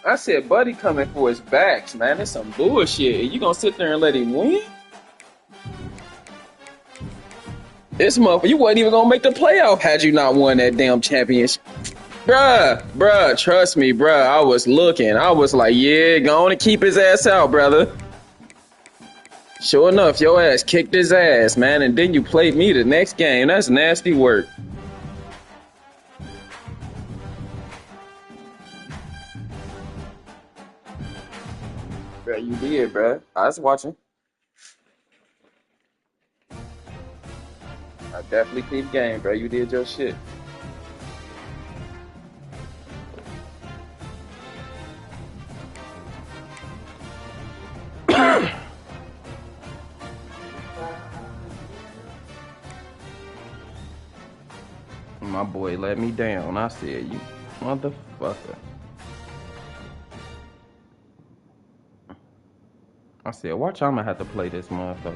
I said, Buddy coming for his backs, man. That's some bullshit. You gonna sit there and let him win? This motherfucker, you wasn't even gonna make the playoff had you not won that damn championship. Bruh, trust me, bruh. I was looking. I was like, yeah, go on and keep his ass out, brother. Sure enough, your ass kicked his ass, man, and then you played me the next game. That's nasty work. Bruh, you did, bruh. I was watching. I definitely peeped game, bruh. You did your shit. My boy let me down. I said, you motherfucker. I said, watch, I'm gonna have to play this motherfucker.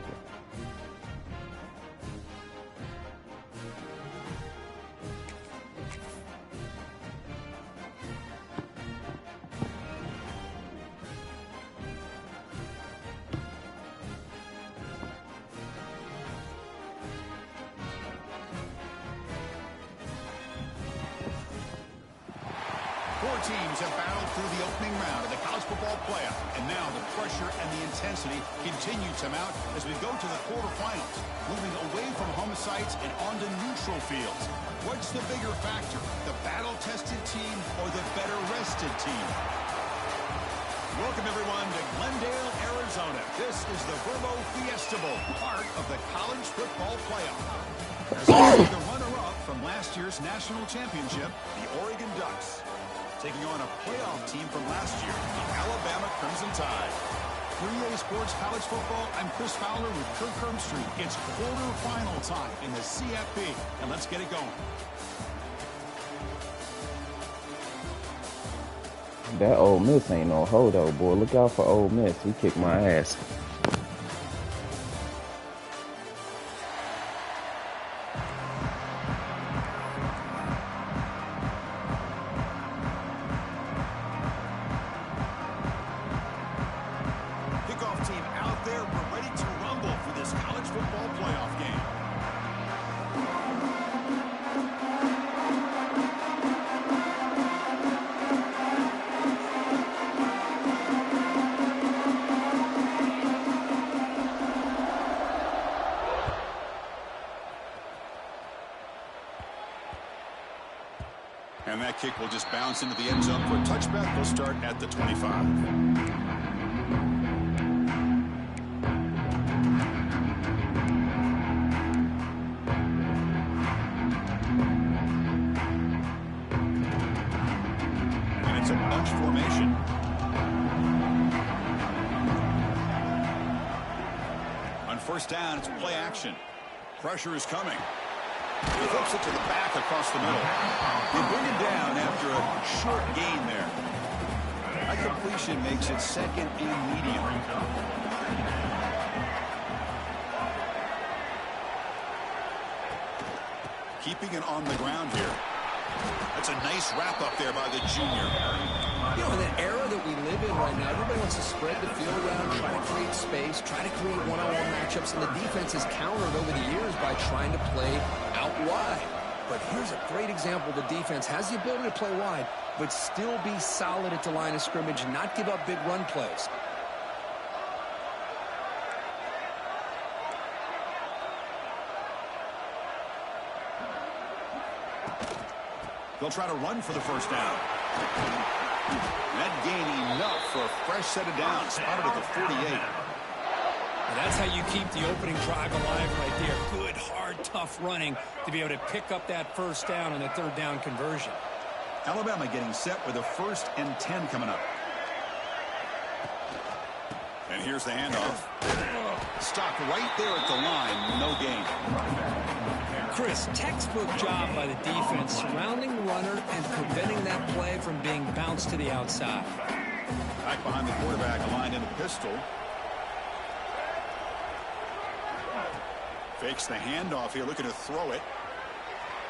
Four teams have battled through the opening round of the college football playoff, and now the pressure and the intensity continue to mount as we go to the quarterfinals, moving away from home sites and onto neutral fields. What's the bigger factor, the battle-tested team or the better-rested team? Welcome, everyone, to Glendale, Arizona. This is the Verbo Fiesta Bowl, part of the college football playoff. As we see the runner-up from last year's national championship, the Oregon Ducks, taking on a playoff team from last year, the Alabama Crimson Tide. 3A Sports College Football, I'm Chris Fowler with Kirk Herbstreit. It's quarterfinal time in the CFP, and let's get it going. That Ole Miss ain't no hodo, boy. Look out for Ole Miss. He kicked my ass. Kickoff team out there. We're ready to rumble for this college football playoff game. And that kick will just bounce into the end zone for a touchback. They'll start at the 25. It's a bunch formation. On first down, it's play action. Pressure is coming. He flips it to the back across the middle. They bring it down after a short gain there. That completion makes it second and medium. Keeping it on the ground here. That's a nice wrap up there by the junior. You know, in the era that we live in right now, everybody wants to spread the field around, try to create space, try to create one-on-one matchups, and the defense has countered over the years by trying to play out wide. But here's a great example. The defense has the ability to play wide, but still be solid at the line of scrimmage and not give up big run plays. They'll try to run for the first down. That gain enough for a fresh set of downs. Spotted at the 48. And that's how you keep the opening drive alive right there. Good, hard, tough running to be able to pick up that first down on the third down conversion. Alabama getting set with a 1st and 10 coming up. And here's the handoff. Stopped right there at the line. No gain. Chris, textbook job by the defense surrounding the runner and preventing that play from being bounced to the outside. Back behind the quarterback, aligned in a pistol. Fakes the handoff here, looking to throw it.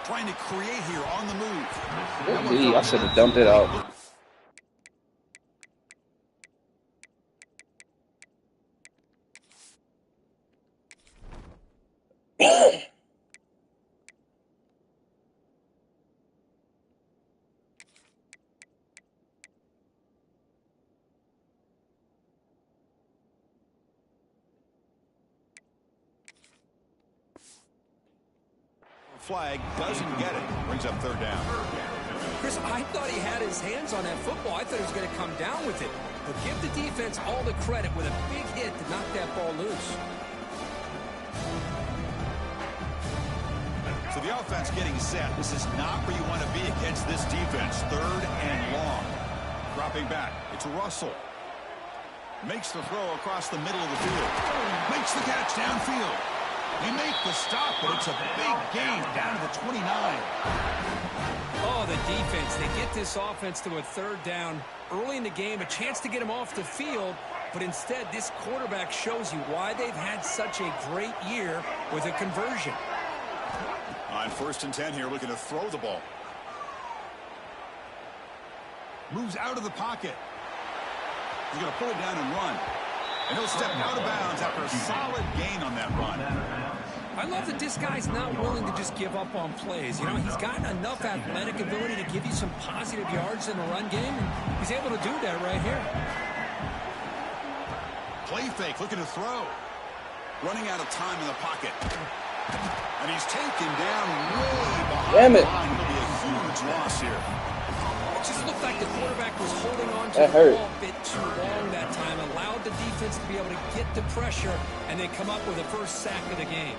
Trying to create here on the move. Gee, I should have dumped it out. Flag doesn't get it. Brings up third down. Chris, I thought he had his hands on that football. I thought he was going to come down with it. But give the defense all the credit with a big hit to knock that ball loose. So the offense getting set. This is not where you want to be against this defense. Third and long. Dropping back. It's Russell. Makes the throw across the middle of the field. Makes the catch downfield. They make the stop, but it's a big gain down to the 29. Oh, the defense. They get this offense to a third down early in the game, a chance to get him off the field, but instead this quarterback shows you why they've had such a great year with a conversion. On 1st and 10 here, looking to throw the ball. Moves out of the pocket. He's going to pull it down and run. And he'll step out of bounds after a solid gain on that run. I love that this guy's not willing to just give up on plays. You know, he's got enough athletic ability to give you some positive yards in the run game, and he's able to do that right here. Play fake, looking to throw. Running out of time in the pocket. And he's taken down way behind Damn it. the line. It'll be a huge loss here. It just looked like the quarterback was holding on to That the hurt. ball a bit too long that time, allowed the defense to be able to get the pressure, and they come up with the first sack of the game.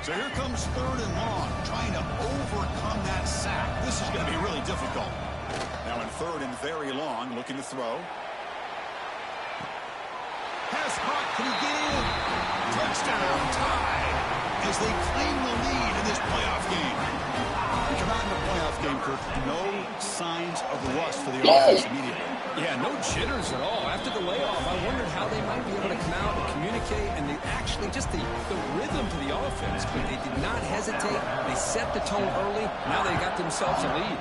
So here comes third and long, trying to overcome that sack. This is going to be really difficult. Now in third and very long, looking to throw. Pass caught, can he get in? Touchdown, tied, as they claim the lead in this playoff game. We come out in the playoff game, Kirk, no signs of rust for the offense immediately. Yeah, no jitters at all. After the layoff, I wondered how they might be able to come out and communicate, and they actually just the rhythm to the offense, but they did not hesitate. They set the tone early. Now they got themselves a lead.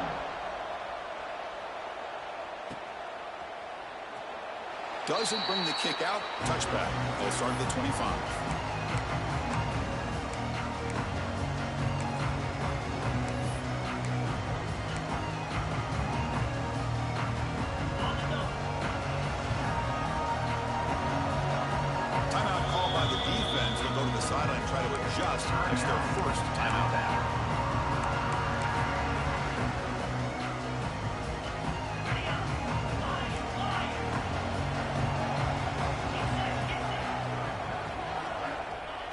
Doesn't bring the kick out. Touchback. They'll start at the 25. Timeout called by the defense. They'll go to the sideline and try to adjust. It's their first timeout.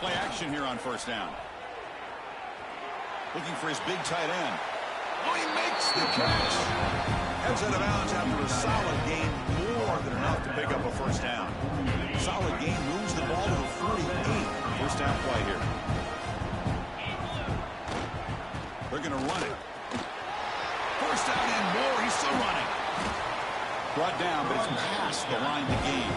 Play action here on first down. Looking for his big tight end. Oh, he makes the catch. Heads out of bounds after a solid gain, more than enough to pick up a first down. Solid gain moves the ball to the 48. First down play here. They're going to run it. First down and more. He's still running. Brought down, but it's past the line to gain.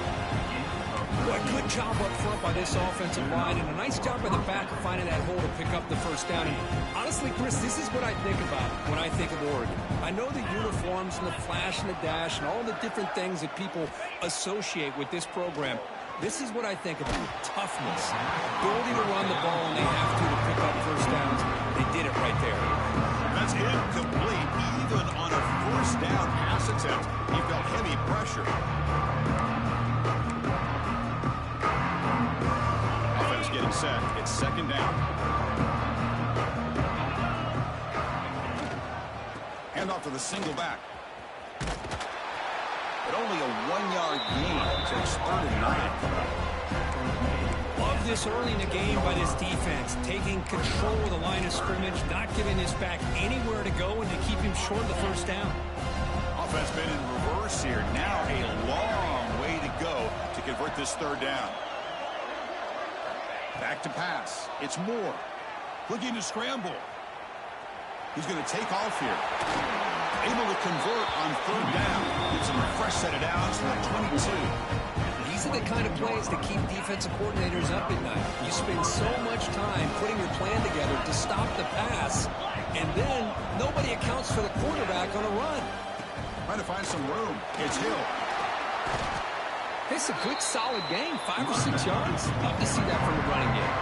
Boy, good job up front by this offensive line, and a nice job by the back of finding that hole to pick up the first down. And honestly, Chris, this is what I think about when I think of Oregon. I know the uniforms and the flash and the dash and all the different things that people associate with this program. This is what I think about. Toughness, ability to run the ball when they have to pick up first downs. They did it right there. That's incomplete. Even on a first down pass attempt, he felt heavy pressure. Offense getting set. It's second down. Hand off to the single back. But only a 1-yard gain, so it's third and 9. Love this early in the game by this defense, taking control of the line of scrimmage, not giving this back anywhere to go, and to keep him short of the first down. Offense been in reverse here. Now a long way to go to convert this third down. Back to pass. It's Moore. Looking to scramble. He's going to take off here. Able to convert on third down. Gives him a fresh set of downs from the 22. These are the kind of plays that keep defensive coordinators up at night. You spend so much time putting your plan together to stop the pass, and then nobody accounts for the quarterback on a run. Trying to find some room. It's Hill. It's a good, solid game, 5 or 6 yards. Love to see that from the running game.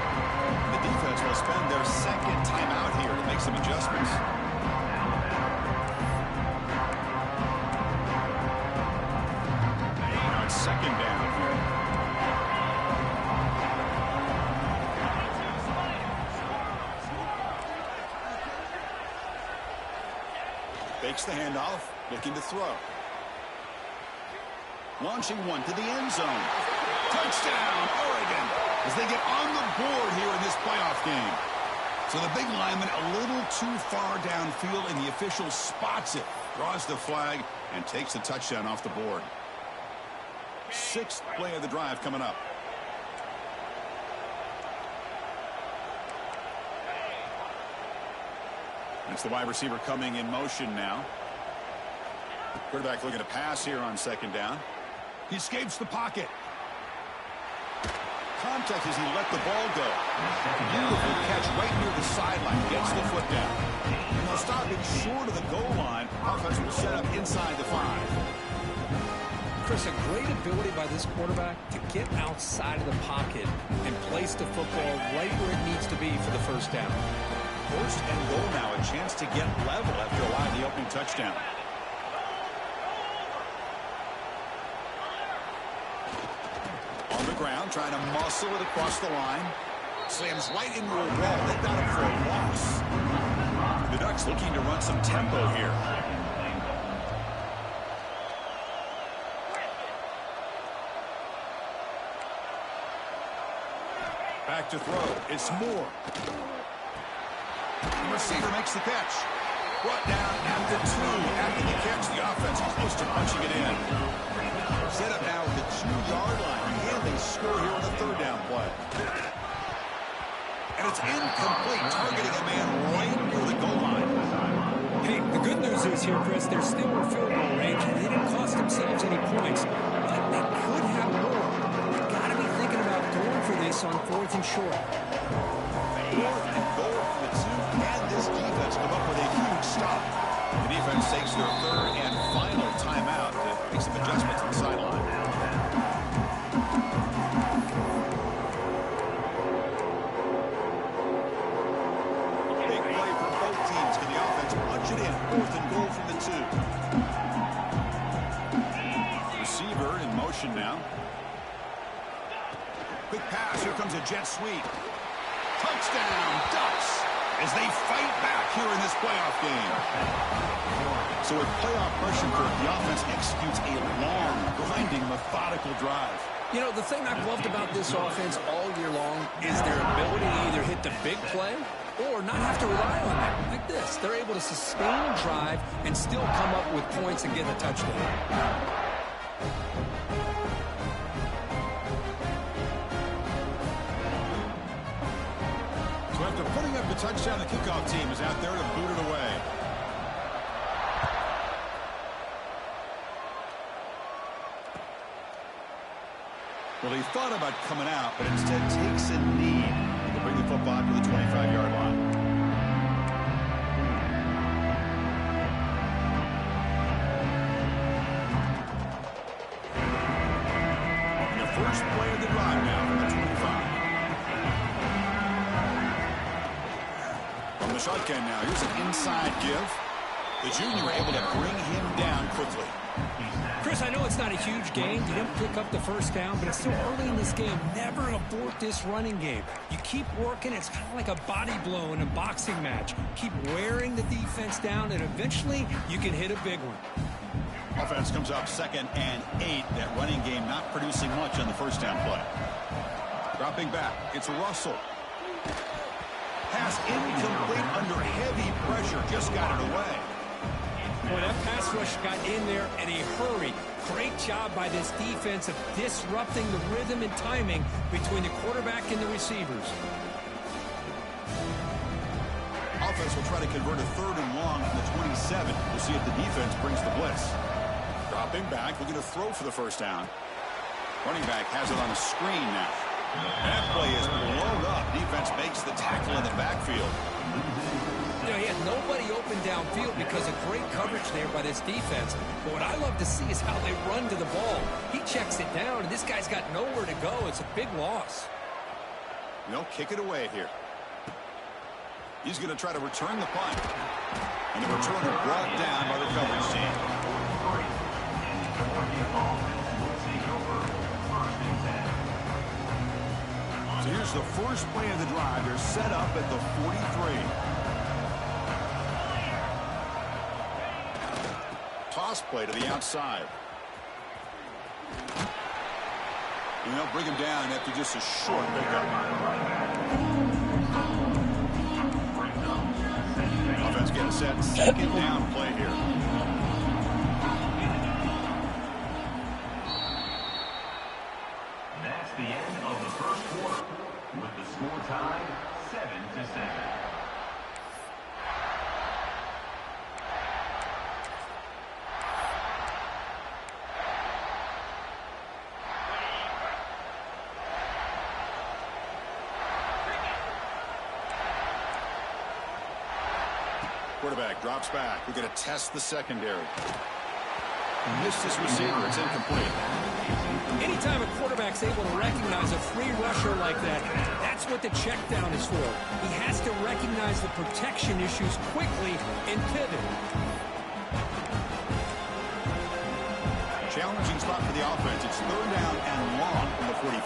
The defense will spend their second timeout here to make some adjustments. Now it's second down here. Fakes the handoff, looking to throw. Launching one to the end zone. Touchdown, Oregon, as they get on the board here in this playoff game. So the big lineman a little too far downfield, and the official spots it, draws the flag, and takes the touchdown off the board. 6th play of the drive coming up. It's the wide receiver coming in motion now. Quarterback looking to pass here on second down. He escapes the pocket. Contact as he let the ball go. Beautiful catch right near the sideline. Gets the foot down. And they'll stop it short of the goal line. Offense will set up inside the 5. Chris, a great ability by this quarterback to get outside of the pocket and place the football right where it needs to be for the first down. 1st and goal now. A chance to get level after allowing the opening touchdown. On the ground, trying to muscle it across the line. Slams right into a wall. They got him for a loss. The Ducks looking to run some tempo here. Back to throw. It's Moore. The receiver makes the catch. Brought down at the 2. After the catch, the offense close to punching it in. Set up now at the 2-yard line. And they score here on the 3rd down play. And it's incomplete, targeting a man right near the goal line. Hey, the good news is here, Chris, they're still in field goal range, and they didn't cost themselves any points. But they could have more. Got to be thinking about going for this on 4th and short. 4th and goal for the 2. And this defense come up with a huge stop. The defense takes their 3rd and final timeout to make some adjustments on the sideline. Big play for both teams. Can the offense punch it in? 4th and goal from the 2. Receiver in motion now. Quick pass. Here comes a jet sweep. Touchdown, Ducks, as they fight back here in this playoff game. So with playoff pressure, the offense executes a long, grinding, methodical drive. You know, the thing I've loved about this offense all year long is their ability to either hit the big play or not have to rely on that. Like this, they're able to sustain a drive and still come up with points and get a touchdown. After putting up the touchdown, the kickoff team is out there to boot it away. Well, he thought about coming out, but instead takes a knee to bring the football to the 25-yard line. And the first play of the drive now from the 25. From the shotgun now, here's an inside give. The junior able to bring him down quickly. Chris, I know it's not a huge game. You didn't pick up the first down, but it's still early in this game. Never abort this running game. You keep working. It's kind of like a body blow in a boxing match. Keep wearing the defense down, and eventually you can hit a big one. Offense comes up 2nd and 8. That running game not producing much on the first down play. Dropping back, it's Russell. Pass incomplete under heavy pressure. Just got it away. Boy, that pass rush got in there in a hurry. Great job by this defense of disrupting the rhythm and timing between the quarterback and the receivers. Offense will try to convert a 3rd and long from the 27. We'll see if the defense brings the blitz. Dropping back, looking to throw for the first down. Running back has it on a screen now. That play is blown up. Defense makes the tackle in the backfield. You know, he had nobody open downfield because of great coverage there by this defense. But what I love to see is how they run to the ball. He checks it down, and this guy's got nowhere to go. It's a big loss. They'll kick it away here. He's going to try to return the punt. And the returner brought down by the coverage team. So here's the first play of the drive. They're set up at the 43. Toss play to the outside. And they'll bring him down after just a short pickup. Offense getting set. Second down play here. That's the end of the first quarter, with the score tied 7-7. Quarterback drops back. We're going to test the secondary. Missed his receiver. It's incomplete. Anytime a quarterback's able to recognize a free rusher like that, that's what the check down is for. He has to recognize the protection issues quickly and pivot. Challenging spot for the offense. It's third down and long from the 45.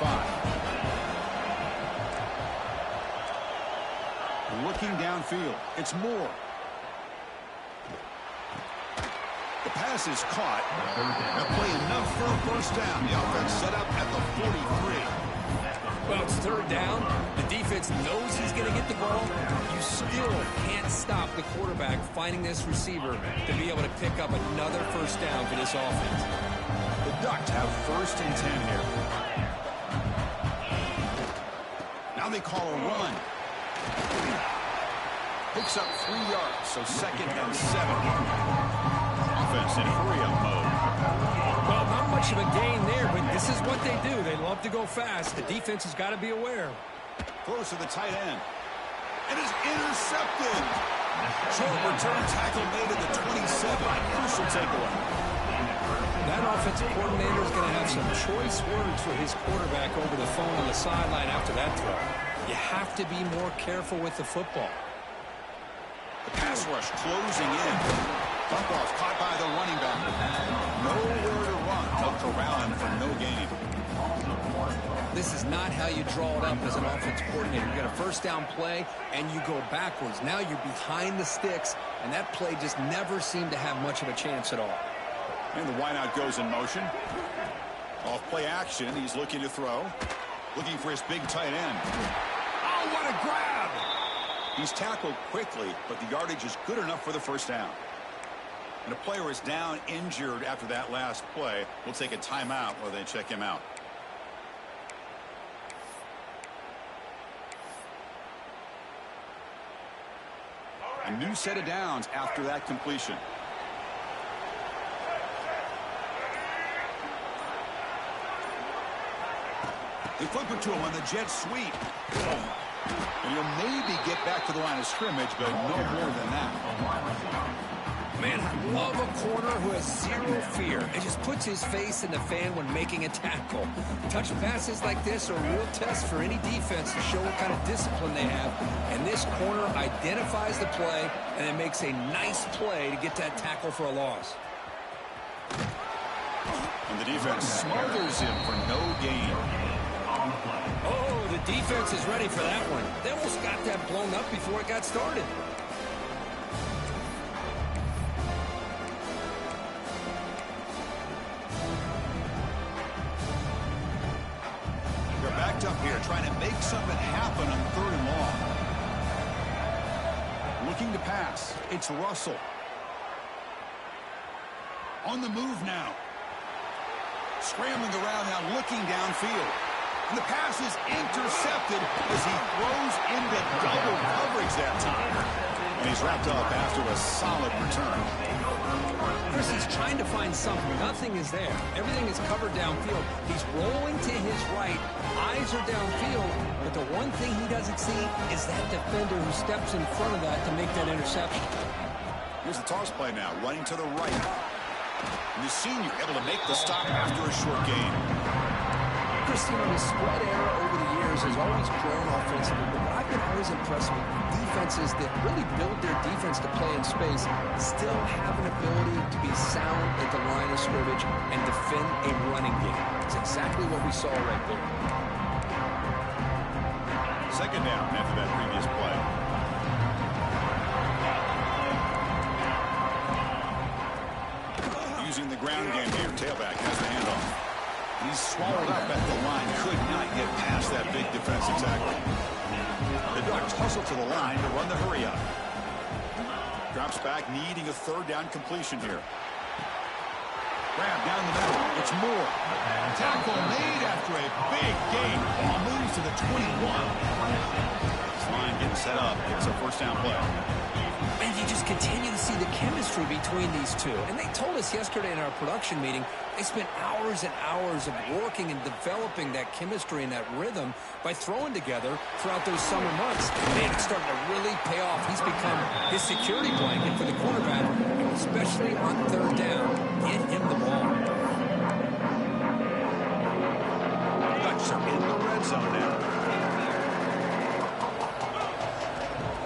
Looking downfield. It's Moore. The pass is caught. They'll play enough for a first down. The offense set up at the 43. Well, it's third down. The defense knows he's going to get the ball. You still can't stop the quarterback finding this receiver to be able to pick up another first down for this offense. The Ducks have first and 10 here. Now they call a run. Picks up 3 yards, so second and 7. Offense in hurry-up mode. Well, not much of a gain there, but this is what they do. They love to go fast. The defense has got to be aware. Throws to the tight end. And is intercepted. Short return tackle made at the 27. Crucial takeaway. That offensive coordinator is going to have some choice words for his quarterback over the phone on the sideline after that throw. You have to be more careful with the football. The pass rush closing in. Dump off caught by the running back. Nowhere to run. They'll corral him for no gain. This is not how you draw it up as an offensive coordinator. You got a first down play, and you go backwards. Now you're behind the sticks, and that play just never seemed to have much of a chance at all. And the wideout goes in motion. Off play action. He's looking to throw. Looking for his big tight end. Oh, what a grab! He's tackled quickly, but the yardage is good enough for the first down. And a player is down injured after that last play. We'll take a timeout while they check him out. A new set of downs after that completion. They flip it to him on the jet sweep. And he'll maybe get back to the line of scrimmage, but no more than that. Man, I love a corner who has zero fear and just puts his face in the fan when making a tackle. Touch passes like this are a real test for any defense to show what kind of discipline they have. And this corner identifies the play and then makes a nice play to get that tackle for a loss. And the defense smothers him for no gain. Oh, the defense is ready for that one. They almost got that blown up before it got started. They're backed up here trying to make something happen on third and long. Looking to pass. It's Russell. On the move now. Scrambling around now, looking downfield. And the pass is intercepted as he throws into double coverage that time. And he's wrapped up after a solid return. Chris is trying to find something. Nothing is there. Everything is covered downfield. He's rolling to his right. Eyes are downfield. But the one thing he doesn't see is that defender who steps in front of that to make that interception. Here's the toss play now, running to the right. And the senior able to make the stop after a short gain. Christine, the spread era over the years has always grown offensively, but I've been always impressed with defenses that really build their defense to play in space, still have an ability to be sound at the line of scrimmage and defend a running game. It's exactly what we saw right there. Second down after that previous play. Using the ground game here, tailback has the handoff. He's swallowed up at the line, could not get past that big defensive tackle. The Ducks hustle to the line to run the hurry up. Drops back, needing a third down completion here. Grab down the middle, it's Moore. Tackle made after a big gain. Ball moves to the 21. This line getting set up, it's a first down play. And you just continue to see the chemistry between these two. And they told us yesterday in our production meeting, they spent hours and hours of working and developing that chemistry and that rhythm by throwing together throughout those summer months. Man, it's starting to really pay off. He's become his security blanket for the quarterback, especially on third down. Get him the ball. Ducks are in the red zone now.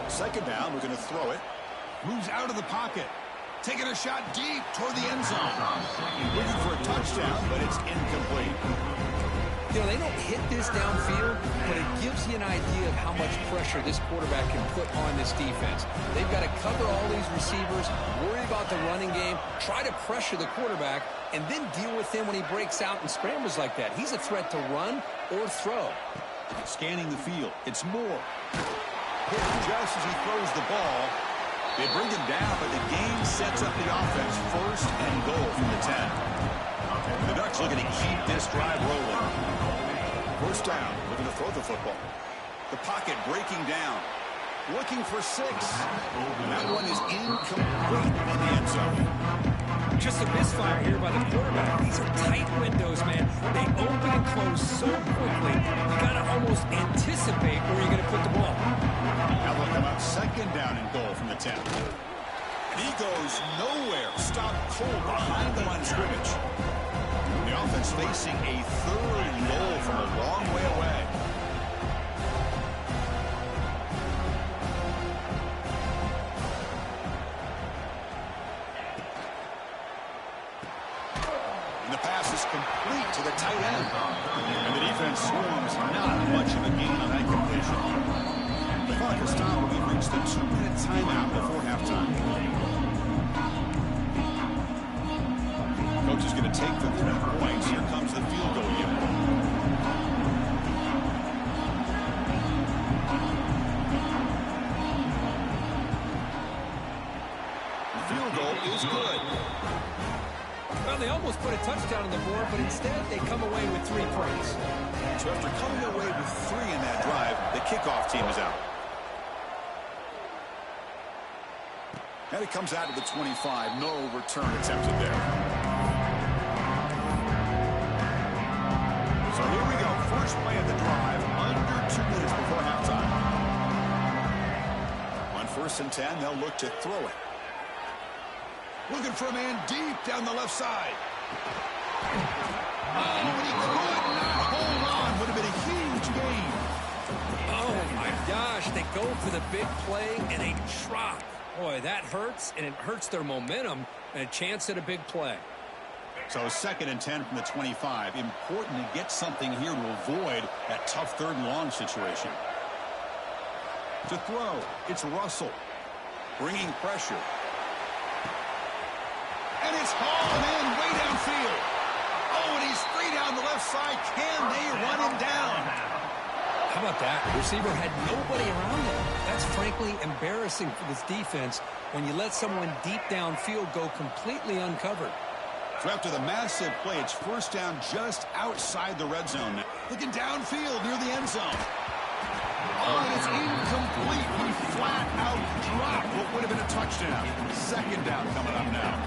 Second down, we're going to throw it. Moves out of the pocket. Taking a shot deep toward the end zone. Looking for a touchdown, but it's incomplete. You know, they don't hit this downfield, but it gives you an idea of how much pressure this quarterback can put on this defense. They've got to cover all these receivers, worry about the running game, try to pressure the quarterback, and then deal with him when he breaks out and scrambles like that. He's a threat to run or throw. Scanning the field. It's Moore. Hit just as he throws the ball. They bring him down, but the game sets up the offense. First and goal from the 10. The Ducks looking to keep this drive rolling. First down, looking to throw the football. The pocket breaking down. Looking for 6. And that one is incomplete in the end zone. Just a misfire here by the quarterback. These are tight windows, man. They open and close so quickly. You got to almost anticipate where you're going to put the ball. Now they'll come out second down and goal from the 10. He goes nowhere. Stopped cold behind the line of scrimmage. The offense facing a third and goal from a long way away. And the pass is complete to the tight end. And the defense swarms not much of a gain on that completion. The clock has stopped. We've reached the 2-minute timeout before halftime. Coach is going to take the 3 points. Here comes the field goal unit. The field goal is good. Well, they almost put a touchdown on the board, but instead they come away with 3 points. So after coming away with 3 in that drive, the kickoff team is out. And it comes out to the 25. No return attempted there. So here we go. First play of the drive. Under 2 minutes before halftime. On 1st and 10, they'll look to throw it. Looking for a man deep down the left side. Oh, but he could not hold on. Would have been a huge gain. Oh, my gosh. They go for the big play, and they drop. Boy, that hurts, and it hurts their momentum and a chance at a big play. So 2nd and 10 from the 25. Important to get something here to avoid that tough 3rd and long situation. To throw, it's Russell. Bringing pressure. And it's hauled in way downfield. Oh, and he's free down the left side. Can they run him down? How about that? The receiver had nobody around him. That's frankly embarrassing for this defense when you let someone deep downfield go completely uncovered. So after the massive play, it's first down just outside the red zone. Looking downfield near the end zone. Oh, and it's incomplete. He flat out dropped what would have been a touchdown. Second down coming up now.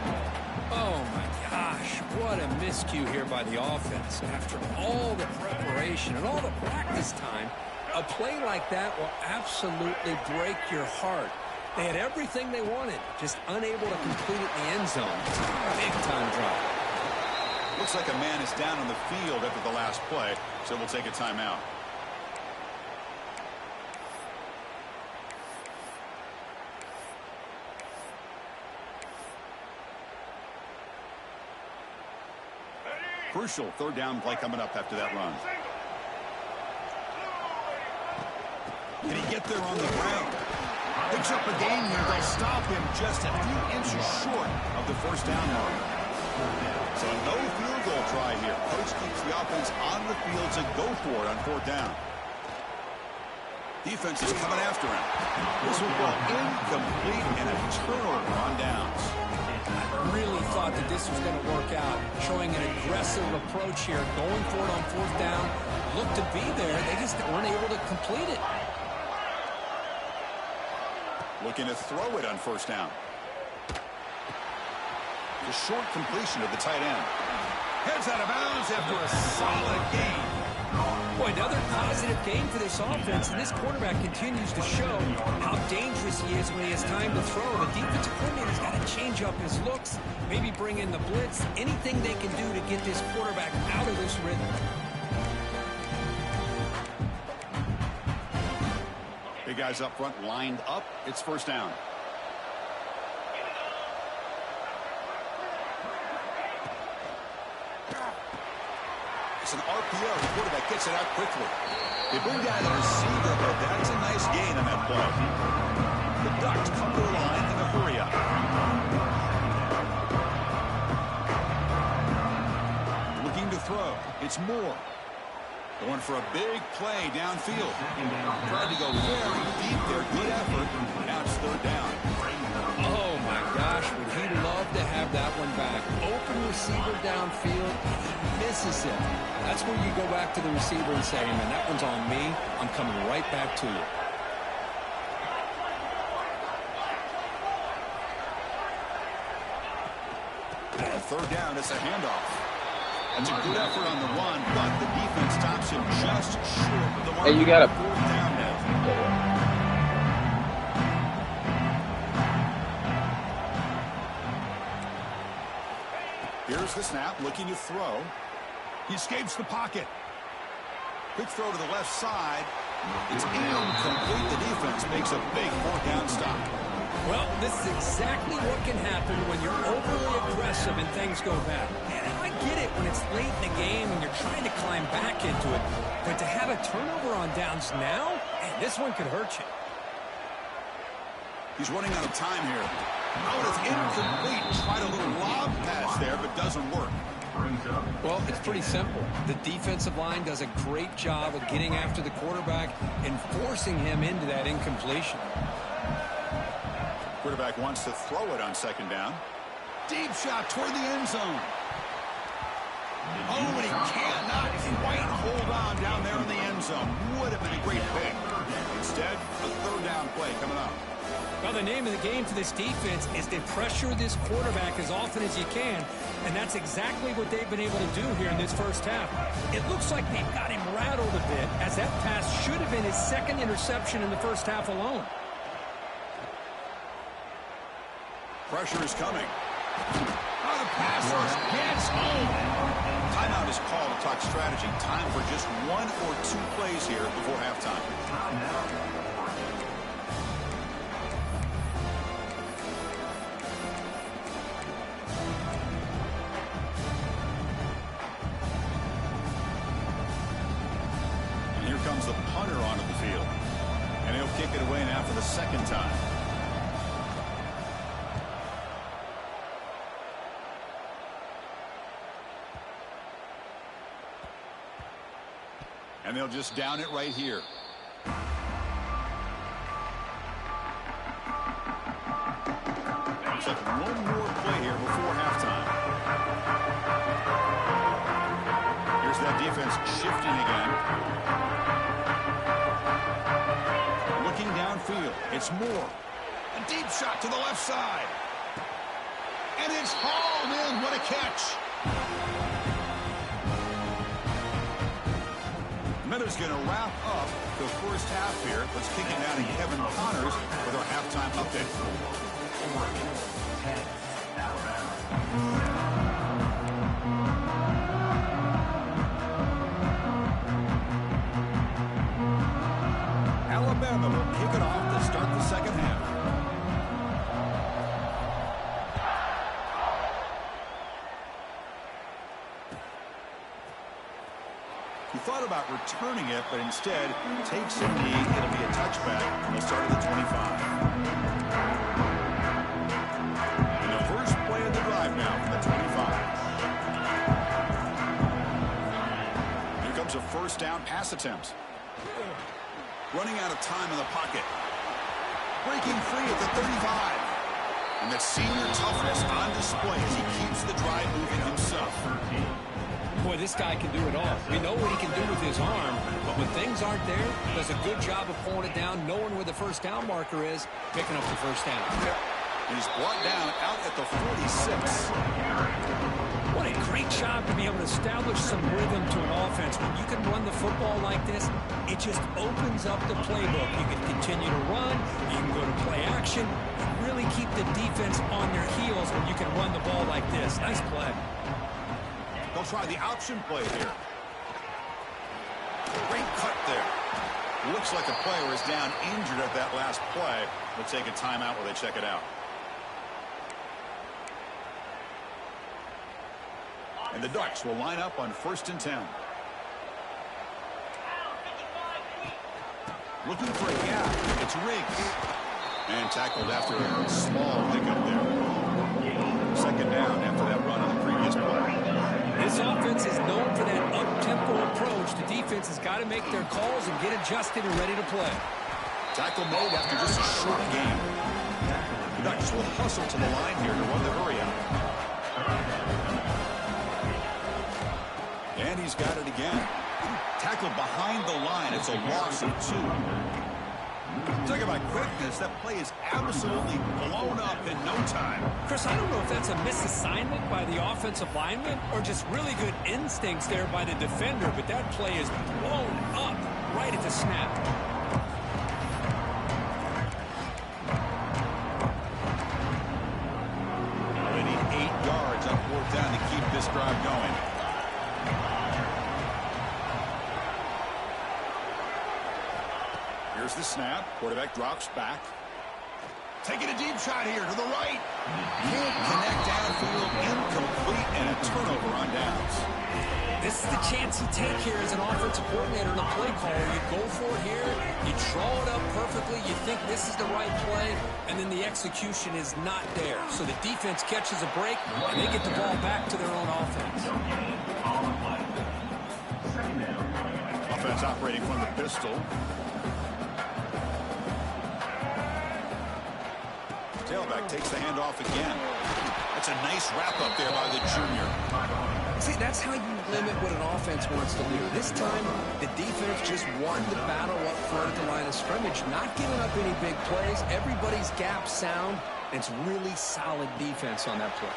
Oh, my gosh. What a miscue here by the offense. After all the preparation and all the practice time, a play like that will absolutely break your heart. They had everything they wanted, just unable to complete it in the end zone. Big time drop. Looks like a man is down on the field after the last play, so we'll take a timeout. Crucial third down play coming up after that run. Can he get there on the ground? Picks up a gain here. They'll stop him just a few inches short of the first down mark. So no field goal try here. Coach keeps the offense on the field to go for it on fourth down. Defense is coming after him. This will go incomplete and a turnover on downs. I really thought that this was going to work out, showing an aggressive approach here, going for it on fourth down. Looked to be there. They just weren't able to complete it. Looking to throw it on first down. The short completion of the tight end. Heads out of bounds after a solid gain. Boy, another positive game for this offense, and this quarterback continues to show how dangerous he is when he has time to throw. The defensive coordinator's got to change up his looks, maybe bring in the blitz, anything they can do to get this quarterback out of this rhythm. Big guys up front lined up. It's first down. It's an RPO. The quarterback gets it out quickly. They bring down the receiver, but that's a nice gain on that play. The Ducks come to the line in a hurry up. Looking to throw. It's Moore. Going for a big play downfield. Tried to go very deep there. Good effort. Now it's third down. Oh, my gosh, would he love to have that one back. Open receiver downfield, he misses it. That's where you go back to the receiver and say, man, that one's on me. I'm coming right back to you. Third down, it's a handoff. That's a good effort on the one, but the defense stops him just short of the mark. Hey, you got a fourth down now. Here's the snap, looking to throw. He escapes the pocket. Quick throw to the left side. It's incomplete. The defense makes a big fourth down stop. Well, this is exactly what can happen when you're overly aggressive and things go bad. And I get it when it's late in the game and you're trying to climb back into it. But to have a turnover on downs now, man, this one could hurt you. He's running out of time here. Oh, it's incomplete. Tried a little lob pass there, but doesn't work. Well, it's pretty simple. The defensive line does a great job of getting after the quarterback and forcing him into that incompletion. Quarterback wants to throw it on second down. Deep shot toward the end zone. Oh, and he cannot quite hold on down there in the end zone. Would have been a great pick. Instead, a third down play coming up. Well, the name of the game for this defense is to pressure this quarterback as often as you can, and that's exactly what they've been able to do here in this first half. It looks like they've got him rattled a bit, as that pass should have been his second interception in the first half alone. Pressure is coming. Oh, the pass gets home. Timeout is called to talk strategy. Time for just one or two plays here before halftime. And here comes the punter onto the field. And he'll kick it away now for the second time. And they'll just down it right here. Looks like one more play here before halftime. Here's that defense shifting again. It's Moore. A deep shot to the left side. And it's hauled in. What a catch. Miller's going to wrap up the first half here. Let's kick it down to Kevin Connors with our halftime update. Alabama will kick it off to start the second half. He thought about returning it, but instead takes a knee. It'll be a touchback, and he'll start at the 25. And the first play of the drive now from the 25. Here comes a first down pass attempt. Running out of time in the pocket. Breaking free at the 35. And that senior toughness on display as he keeps the drive moving himself. Boy, this guy can do it all. We know what he can do with his arm, but when things aren't there, does a good job of pulling it down, knowing where the first down marker is, picking up the first down. And he's brought down out at the 46. What a great job to be able to establish some rhythm to an offense. When you can run the football like this, it just opens up the playbook. You can continue to run. You can go to play action. You really keep the defense on their heels when you can run the ball like this. Nice play. They'll try the option play here. Great cut there. Looks like a player is down injured at that last play. We'll take a timeout while they check it out. And the Ducks will line up on 1st and 10. Looking for a gap. It's Riggs. And tackled after a small hiccup there. Second down after that run on the previous play. This offense is known for that up-tempo approach. The defense has got to make their calls and get adjusted and ready to play. Tackle made after just a short game. The Ducks will hustle to the line here to run the hurry out. And he's got it again. Tackled behind the line. It's a loss of 2. Talk about quickness. That play is absolutely blown up in no time. Chris, I don't know if that's a misassignment by the offensive lineman or just really good instincts there by the defender, but that play is blown up right at the snap. They need 8 yards on 4th down to keep this drive going. Here's the snap. Quarterback drops back. Taking a deep shot here to the right. Can't connect downfield. Incomplete and a turnover on downs. This is the chance you take here as an offensive coordinator and a play caller. You go for it here. You draw it up perfectly. You think this is the right play, and then the execution is not there. So the defense catches a break, and they get the ball back to their own offense. Offense operating from the pistol. Tailback takes the handoff again. That's a nice wrap-up there by the junior. See, that's how you limit what an offense wants to do. This time, the defense just won the battle up front at the line of scrimmage, not giving up any big plays. Everybody's gap sound, and it's really solid defense on that play.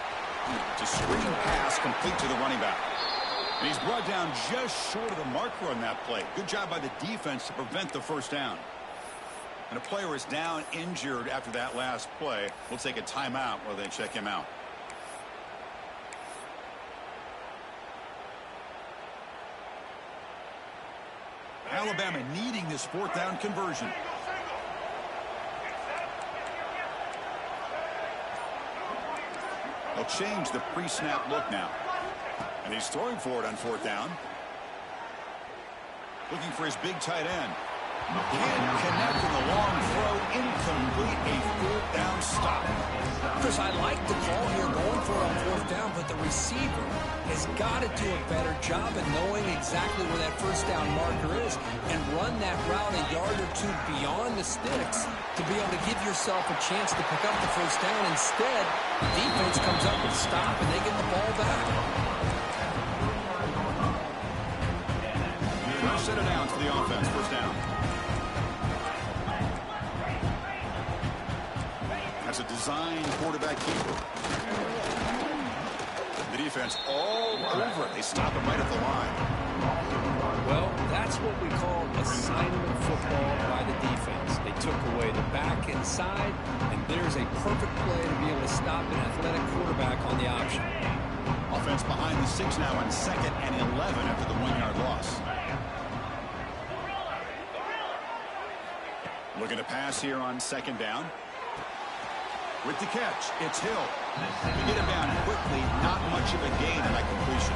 To screen pass complete to the running back. And he's brought down just short of the marker on that play. Good job by the defense to prevent the first down. And a player is down injured after that last play. We'll take a timeout while they check him out. Alabama needing this 4th down conversion. They'll change the pre-snap look now. And he's throwing for it on 4th down. Looking for his big tight end. Can't connect in the long throw. Incomplete. A 4th down stop. Chris, I like the call here going for it on 4th down, but the receiver has got to do a better job of knowing exactly where that first down marker is and run that route a yard or 2 beyond the sticks to be able to give yourself a chance to pick up the first down. Instead, the defense comes up with a stop and they get the ball back. First set of downs for the offense. First down. has a designed quarterback keeper. The defense all over it. They stop him right at the line. Well, that's what we call assignment football by the defense. They took away the back inside, and there's a perfect play to be able to stop an athletic quarterback on the option. Offense behind the 6 now on 2nd and 11 after the 1-yard loss. Looking to pass here on 2nd down. With the catch, it's Hill. To get him down quickly, not much of a gain in that completion.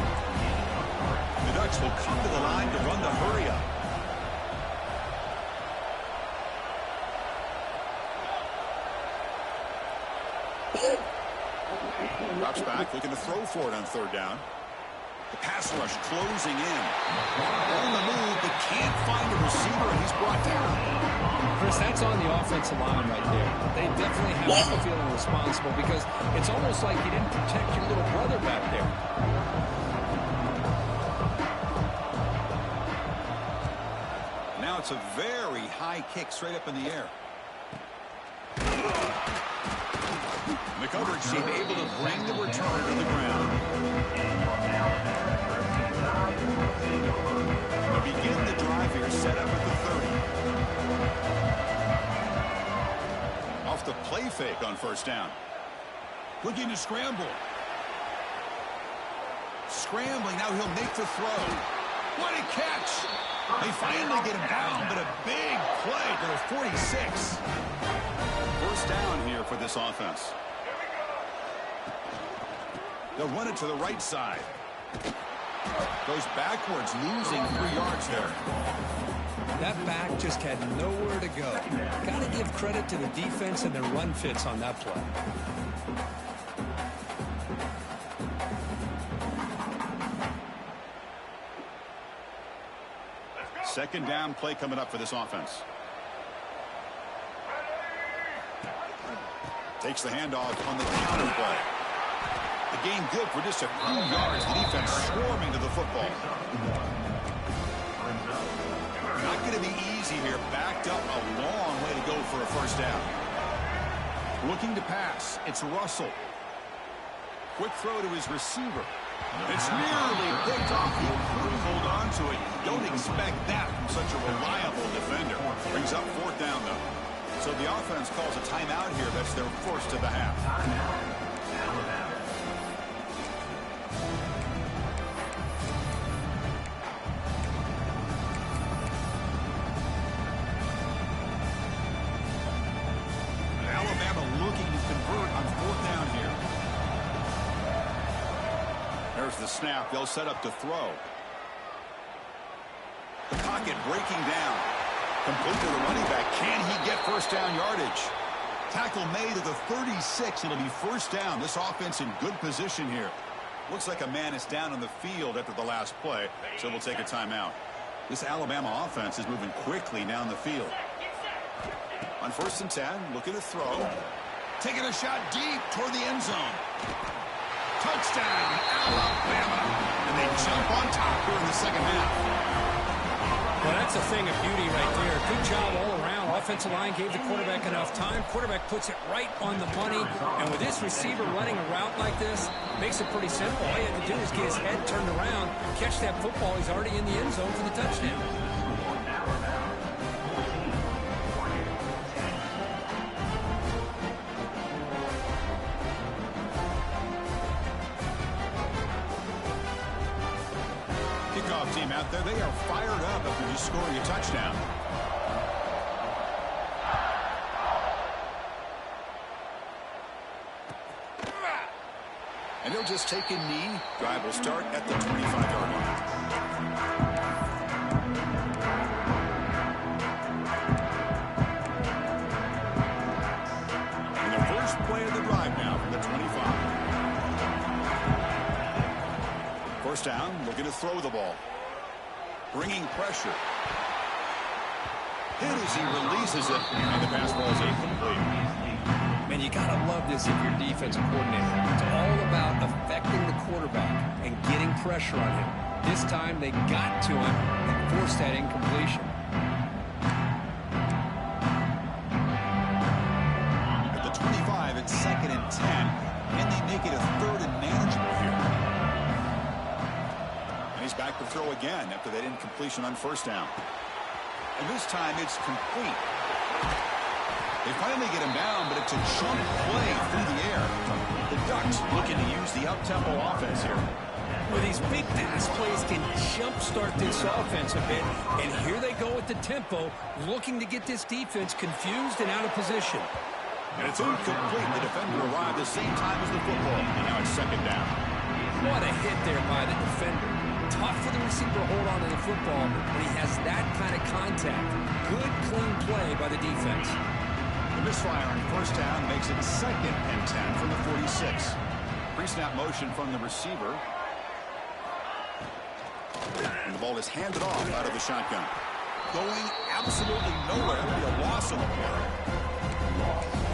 The Ducks will come to the line to run the hurry-up. Drops back, looking to throw for it on 3rd down. The pass rush closing in. On the move, but can't find a receiver, and he's brought down. Chris, that's on the offensive line right there. They definitely have to feel responsible because it's almost like you didn't protect your little brother back there. Now it's a very high kick straight up in the air. The coverage team able to bring the returner to the ground. To begin the drive here, set up at the 30. Off the play fake on 1st down. Looking to scramble. Scrambling, now he'll make the throw. What a catch! They finally get him down, but a big play to the 46. 1st down here for this offense. They'll run it to the right side. Goes backwards, losing 3 yards there. That back just had nowhere to go. Got to give credit to the defense and their run fits on that play. Second down play coming up for this offense. Takes the handoff on the counter play. The game good for just a few yards. The defense swarming to the football. Not going to be easy here. Backed up a long way to go for a 1st down. Looking to pass. It's Russell. Quick throw to his receiver. It's nearly picked off. He couldn't hold on to it. Don't expect that from such a reliable defender. Brings up 4th down, though. So the offense calls a timeout here. That's their first of the half. Alabama looking to convert on 4th down here. There's the snap. They'll set up to throw. The pocket breaking down. Complete to the running back. Can he get 1st down yardage? Tackle made at the 36. It'll be 1st down. This offense in good position here. Looks like a man is down on the field after the last play, so we'll take a timeout. This Alabama offense is moving quickly down the field. On 1st and 10, looking to throw. Taking a shot deep toward the end zone. Touchdown, Alabama. And they jump on top here in the 2nd half. Well, that's a thing of beauty right there. Good job all around. Offensive line gave the quarterback enough time. Quarterback puts it right on the money. And with this receiver running a route like this, makes it pretty simple. All you have to do is get his head turned around, catch that football. He's already in the end zone for the touchdown. Kickoff team out there, they are fired up after just scoring a touchdown. And they'll just take a knee. Drive will start at the 25-yard line. And the first play of the drive now from the 25. 1st down, looking to throw the ball. Bringing pressure. Hit as he releases it, and the pass ball is incomplete. Man, you got to love this if you're defensive coordinator. It's all about affecting the quarterback and getting pressure on him. This time they got to him and forced that incompletion. At the 25, make it a third and manageable here. And he's back to throw again after that incompletion on first down. And this time it's complete. They finally get him down, but it's a jump play through the air. The Ducks looking to use the up-tempo offense here. Well, these big pass plays can jumpstart this offense a bit, and here they go with the tempo, looking to get this defense confused and out of position. And it's incomplete. The defender arrived the same time as the football, and now it's second down. What a hit there by the defender. Tough for the receiver to hold on to the football when he has that kind of contact. Good, clean play by the defense. The misfire on first down makes it second and 10 from the 46. Pre-snap motion from the receiver. And the ball is handed off out of the shotgun. Going absolutely nowhere. It'll be a loss on the play.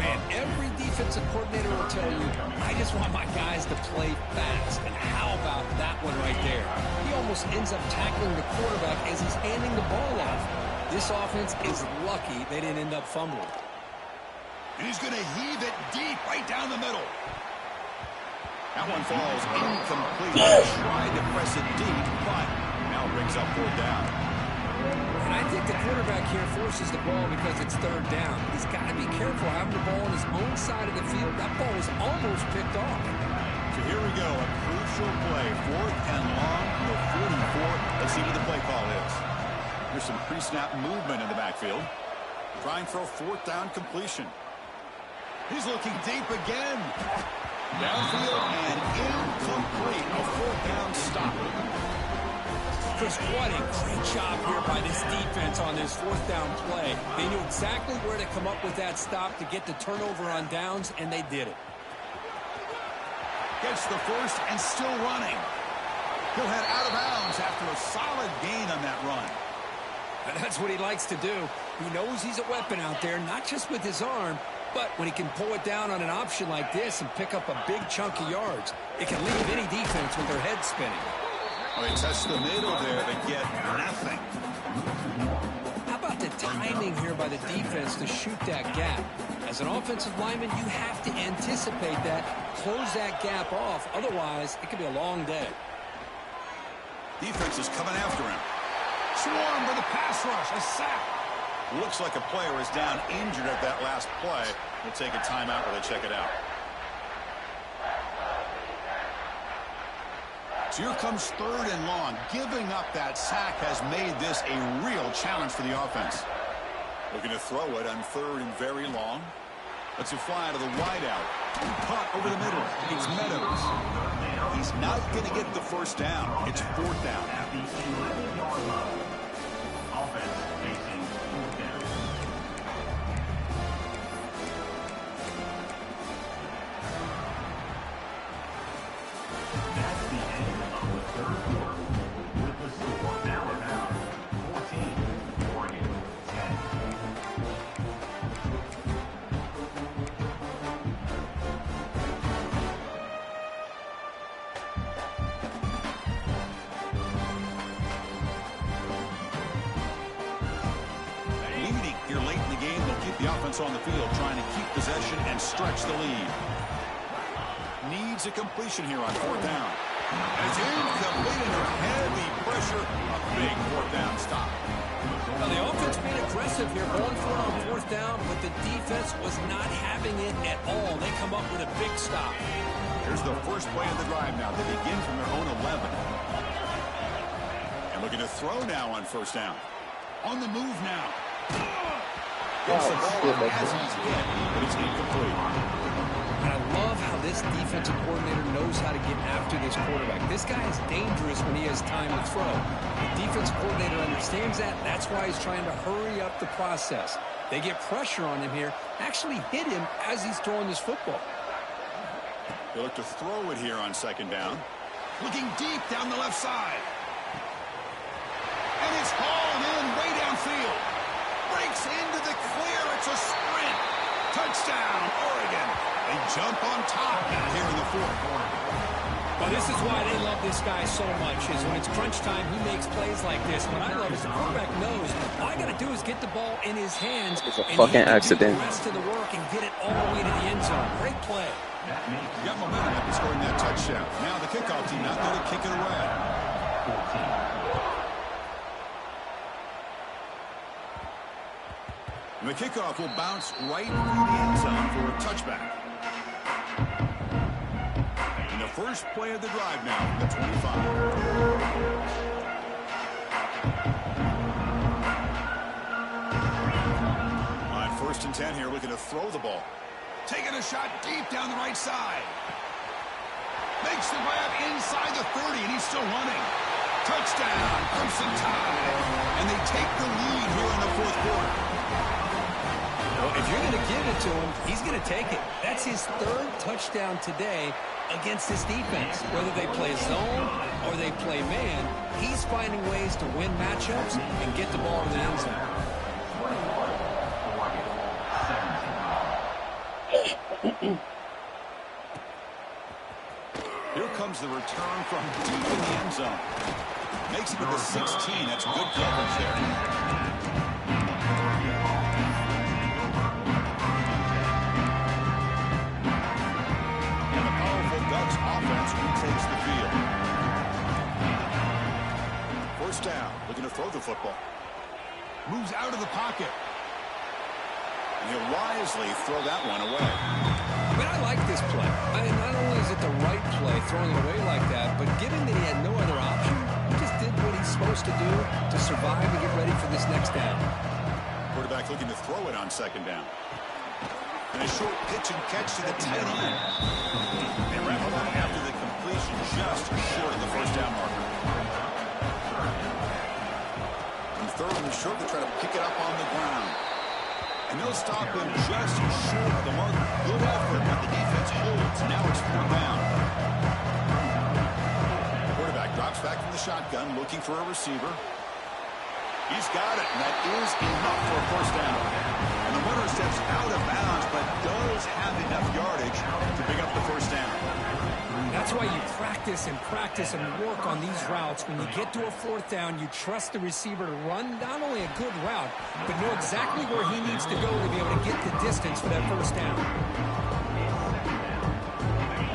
Man, every defensive coordinator will tell you, I just want my guys to play fast. And how about that one right there? He almost ends up tackling the quarterback as he's handing the ball off. This offense is lucky they didn't end up fumbling. And he's going to heave it deep right down the middle. That one falls incomplete. Tried to press it deep, but now brings up fourth down. And I think the quarterback here forces the ball because it's third down. He's got to be careful having the ball on his own side of the field. That ball was almost picked off. So here we go, a crucial play. Fourth and long, the 44. Let's see what the play call is. There's some pre-snap movement in the backfield. Trying for a fourth down completion. He's looking deep again. Downfield and incomplete. A fourth down stop. Chris, what a great job here by this defense on this fourth down play. They knew exactly where to come up with that stop to get the turnover on downs, and they did it. Gets the first and still running. He'll head out of bounds after a solid gain on that run. And that's what he likes to do. He knows he's a weapon out there, not just with his arm, but when he can pull it down on an option like this and pick up a big chunk of yards, it can leave any defense with their head spinning. Well, they test the middle there to get nothing. How about the timing here by the defense to shoot that gap? As an offensive lineman, you have to anticipate that, close that gap off. Otherwise, it could be a long day. Defense is coming after him. Swarm with a pass rush, a sack. Looks like a player is down injured at that last play. We'll take a timeout while they check it out. So here comes third and long. Giving up that sack has made this a real challenge for the offense. Looking to throw it on third and very long. Lets it fly to the wideout. Caught over the middle. It's Meadows. He's not going to get the first down. It's fourth down. At the 11-yard line. Offense facing fourth down. That's the end of the third quarter. With the score now about 14, Oregon 10. Leading here late in the game, they'll keep the offense on the field, trying to keep possession and stretch the lead. Needs a completion here on fourth down. And it's incomplete under heavy pressure. A big fourth down stop. Now, the offense being aggressive here, going for it on fourth down, but the defense was not having it at all. They come up with a big stop. Here's the first play of the drive now. They begin from their own 11. And looking to throw now on first down. On the move now. Gets the ball as he's hit, but it's incomplete. And I love how this defensive coordinator knows how to get after this quarterback. This guy is dangerous when he has time to throw. The defensive coordinator understands that. That's why he's trying to hurry up the process. They get pressure on him here, actually hit him as he's throwing this football. They look to throw it here on second down. Looking deep down the left side. And it's hauled in way downfield. Breaks into the clear. It's a sprint. Touchdown, Oregon. They jump on top now here in the fourth quarter. Well, this is why they love this guy so much, is when it's crunch time, he makes plays like this. What I love is the quarterback knows all I got to do is get the ball in his hands. It's a and fucking he can accident. do the rest of the work and get it all the way to the end zone. Great play. That makes You got momentum after scoring that touchdown. Now the kickoff team out there to kick it away. 14. And the kickoff will bounce right through the end zone for a touchback. And the first play of the drive now, the 25. First and 10 here, looking to throw the ball. Taking a shot deep down the right side. Makes the grab inside the 30, and he's still running. Touchdown, Crimson Tide. And they take the lead here in the fourth quarter. Well, if you're going to give it to him, he's going to take it. That's his third touchdown today against this defense. Whether they play zone or they play man, he's finding ways to win matchups and get the ball in the end zone. Here comes the return from deep in the end zone. Makes it to the 16. That's good coverage there. And the powerful Ducks offense retakes the field. First down, looking to throw the football. Moves out of the pocket. And he'll wisely throw that one away. I mean, I like this play. I mean, not only is it the right play, throwing it away like that, but given that he had no other option, he just did what he's supposed to do to survive and get ready for this next down. Quarterback looking to throw it on second down. And a short pitch and catch to the tight end. They wrap it up after the completion, just short of the first down marker. And third and short, they try to pick it up on the ground. And they'll stop him just short of the marker. Good effort, but the defense holds. Now it's fourth down. Quarterback drops back from the shotgun, looking for a receiver. He's got it, and that is enough for a first down. And the runner steps out of bounds, but does have enough yardage to pick up the first down. That's why you practice and work on these routes. When you get to a fourth down, you trust the receiver to run not only a good route, but know exactly where he needs to go to be able to get the distance for that first down.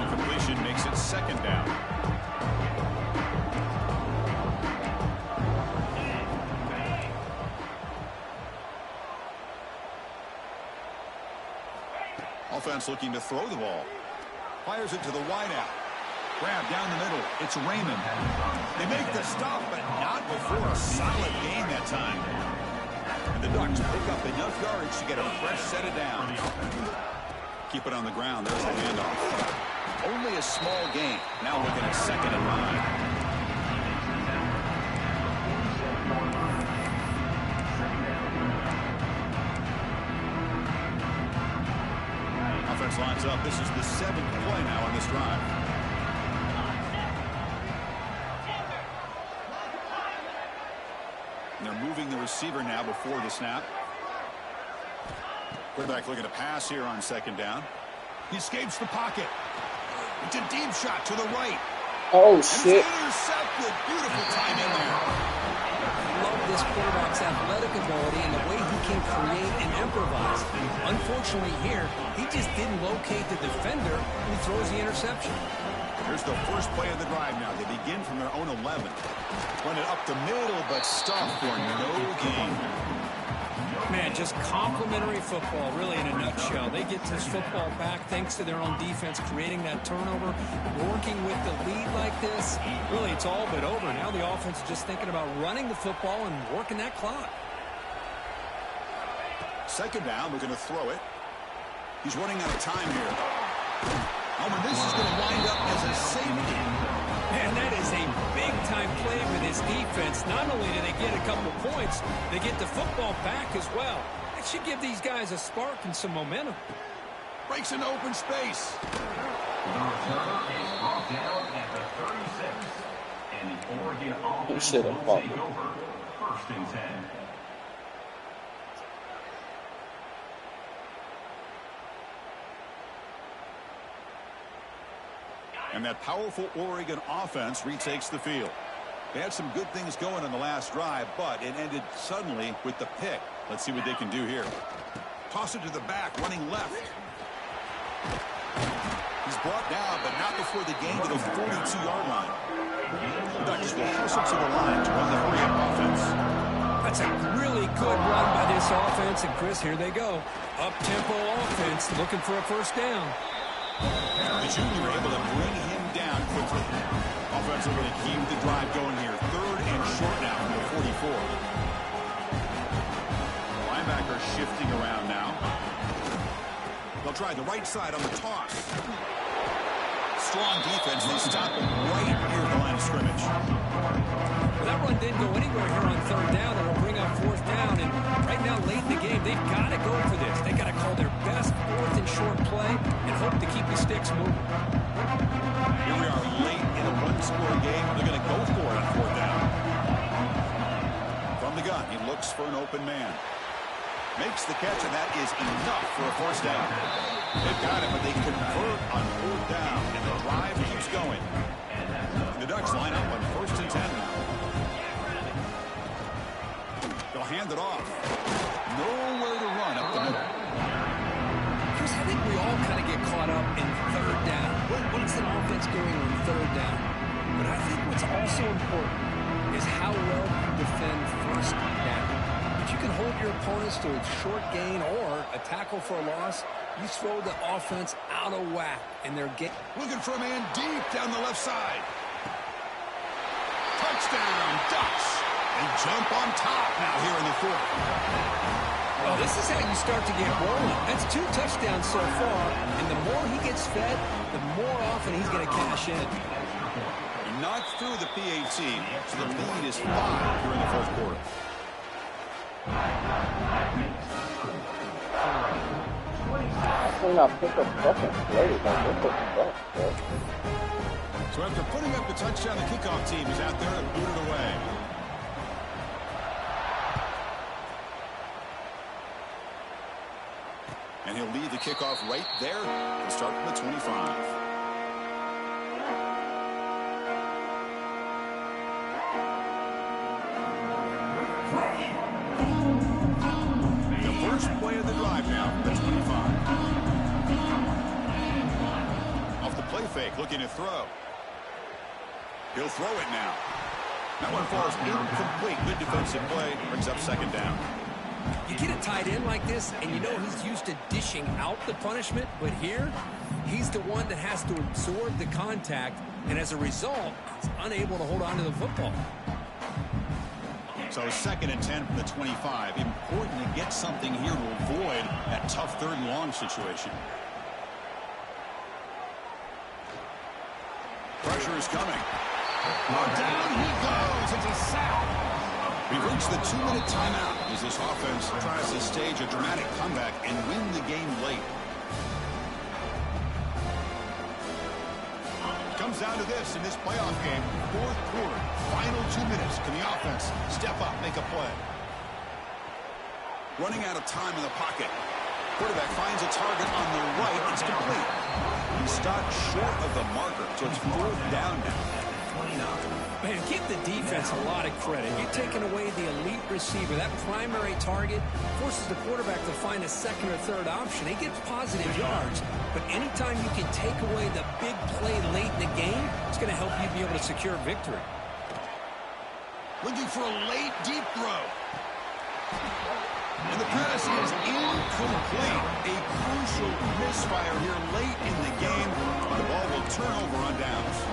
Completion makes it second down. Offense looking to throw the ball. Fires it to the wideout. Grab down the middle. It's Raymond. They make the stop, but not before a solid gain that time. And the Ducks pick up enough yardage to get a fresh set of downs. Keep it on the ground. There's the handoff. Only a small gain. Now looking at second and 9. Offense lines up. This is the 7th play now on this drive. And they're moving the receiver now before the snap. Quarterback looking to pass here on second down. He escapes the pocket. It's a deep shot to the right. Oh, and shit. it's intercepted. Beautiful timing there. Love this quarterback's athletic ability and the way he can create and improvise. Unfortunately here, he just didn't locate the defender who throws the interception. Here's the first play of the drive now. They begin from their own 11. Run it up the middle, but stop for no gain. Man, just complimentary football, really, in a nutshell. They get this football back thanks to their own defense, creating that turnover, working with the lead like this. Really, it's all but over. Now the offense is just thinking about running the football and working that clock. Second down, we're going to throw it. He's running out of time here. Oh, and this is going to wind up as a safety. Man, that is a big-time play for this defense. Not only do they get a couple points, they get the football back as well. That should give these guys a spark and some momentum. Breaks into open space. The return is brought down at the 36. And the Oregon offense will take over first and 10. And that powerful Oregon offense retakes the field. They had some good things going on the last drive, but it ended suddenly with the pick. Let's see what they can do here. Toss it to the back, running left. brought down, but not before the gain to the 42-yard line. The Ducks will hustle to the line to run the hurry-up offense. That's a really good run by this offense. And, Chris, here they go. Up-tempo offense looking for a first down. The junior able to bring him down quickly. Offense able to keep the drive going here. 3rd and short now from the 44. Linebacker shifting around now. They'll try the right side on the toss. Strong defense. They stop him right here at the line of scrimmage. Well, that run didn't go anywhere here on 3rd down. It'll bring up 4th down. And right now, late in the game, they've got to go for this. They got to call their best 4th and short play and hope to keep the sticks moving. Here we are late in a one-score game. They're going to go for it on 4th down. From the gun, he looks for an open man. Makes the catch, and that is enough for a first down. They've got it, but they convert on 4th down, and the drive keeps going. The Ducks line up on 1st and 10 now. They'll hand it off. Nowhere to run up the middle. Chris, I think we all kind of get caught up in 3rd down. What's an offense doing on 3rd down? But I think what's also important is how well you defend 1st down. If you can hold your opponents to a short gain or a tackle for a loss, you throw the offense out of whack, and they're looking for a man deep down the left side. Touchdown, Ducks. They jump on top now here in the 4th. Well, this is how you start to get rolling. That's 2 touchdowns so far, and the more he gets fed, the more often he's going to cash in. Not through the PAT, so the lead is 5 here in the 4th quarter. So after putting up the touchdown, the kickoff team is out there and boot it away. And he'll lead the kickoff right there and start from the 25. Play of the drive now. That's 25. Off the play fake, looking to throw. He'll throw it now. That one falls incomplete. Good defensive play. Brings up 2nd down. You get it tight in like this, and you know he's used to dishing out the punishment, but here, he's the one that has to absorb the contact, and as a result, he's unable to hold on to the football. So 2nd and 10 from the 25. Important to get something here to avoid that tough 3rd and long situation. Pressure is coming. Oh, down he goes. It's a sack. We've reached the 2-minute timeout as this offense tries to stage a dramatic comeback and win the game late. Comes down to this in this playoff game. 4th quarter, final 2 minutes. Can the offense step up, make a play? Running out of time in the pocket. Quarterback finds a target on the right. It's complete. He stopped short of the marker, so it's 4th down now. Man, give the defense a lot of credit. You're taking away the elite receiver. That primary target forces the quarterback to find a 2nd or 3rd option. He gets positive yards, but anytime you can take away the big play late in the game, it's going to help you be able to secure victory. Looking for a late deep throw. And the pass is incomplete. A crucial misfire here late in the game. The ball will turn over on downs.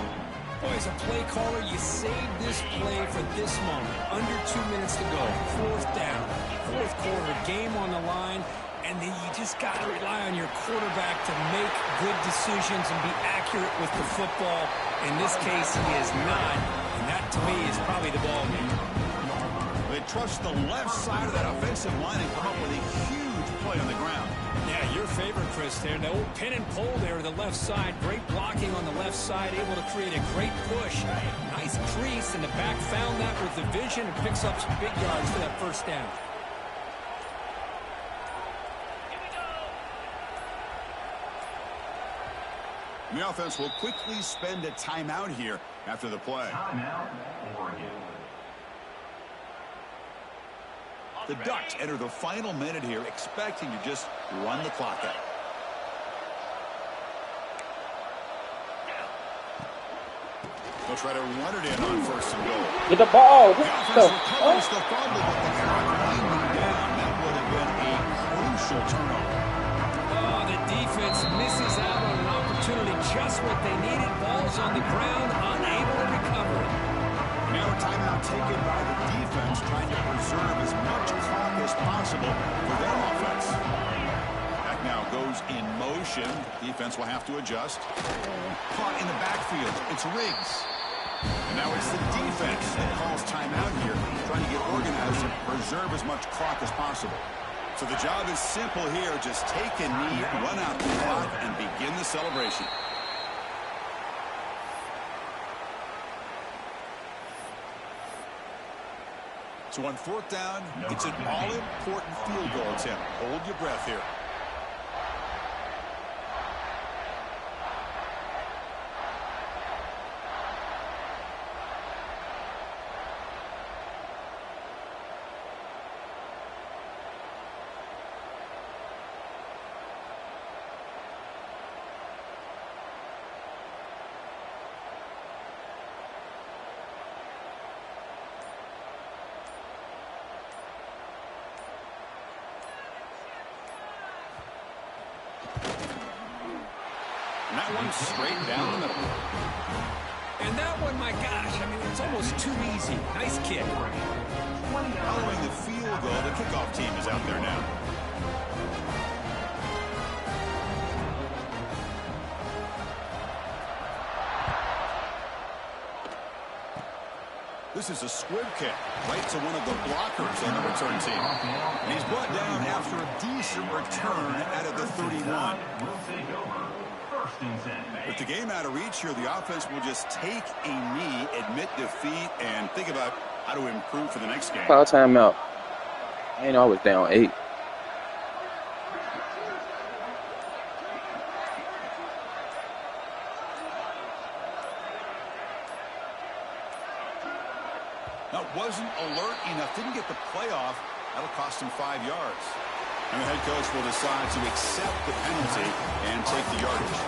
Boy, as a play caller, you saved this play for this moment. Under 2 minutes to go. 4th down. 4th quarter, game on the line. And then you just got to rely on your quarterback to make good decisions and be accurate with the football. In this case, he is not. And that, to me, is probably the ball game. They trust the left side of that offensive line and come up with a huge play on the ground. Yeah, your favorite, Chris, there. The old pin and pull there to the left side. Great blocking on the left side, able to create a great push. Nice crease, and the back found that with the vision and picks up some big yards for that 1st down. The offense will quickly spend a timeout here after the play. The Ducks enter the final minute here, expecting to just run the clock out. They'll try to run it in on 1st and goal. Get the ball. The offense recovers the fumble, but the clock winding down. That would have been a crucial turnover. Oh, the defense misses out on an opportunity, just what they needed. Ball's on the ground, unable to recover it. Now a timeout taken by the defense, trying to preserve as much clock as possible for their offense. Back now goes in motion. Defense will have to adjust. Caught in the backfield. It's Riggs. And now it's the defense that calls timeout here, trying to get organized and preserve as much clock as possible. So the job is simple here. Just take a knee, run out the clock, and begin the celebration. So on 4th down, it's an all-important field goal attempt. Hold your breath here. And that one straight down the middle. And that one, my gosh, I mean, it's almost too easy. Nice kick. Following the field goal, the kickoff team is out there now. This is a squib kick right to one of the blockers on the return team. And he's brought down after a decent return out of the 31. With the game out of reach here, the offense will just take a knee, admit defeat, and think about how to improve for the next game. Call timeout. I know I was down 8. That wasn't alert enough. Didn't get the playoff. That'll cost him 5 yards. And the head coach will decide to accept the penalty and take the yardage.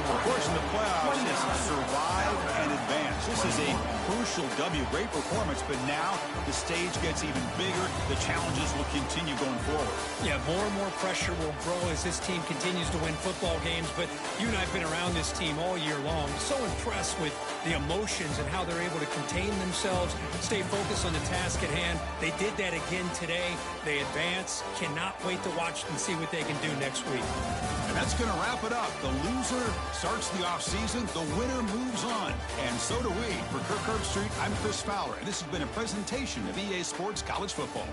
Of course, in the playoffs, is survive and advance. This is a crucial W. Great performance, but now the stage gets even bigger. The challenges will continue going forward. Yeah, more and more pressure will grow as this team continues to win football games. But you and I have been around this team all year long. So impressed with the emotions and how they're able to contain themselves, stay focused on the task at hand. They did that again today. They advance. Cannot wait to watch and see what they can do next week. And that's going to wrap it up. The loser starts the offseason. The winner moves on. And so do we. For Kirk Herbstreit, I'm Chris Fowler. And this has been a presentation of EA Sports College Football.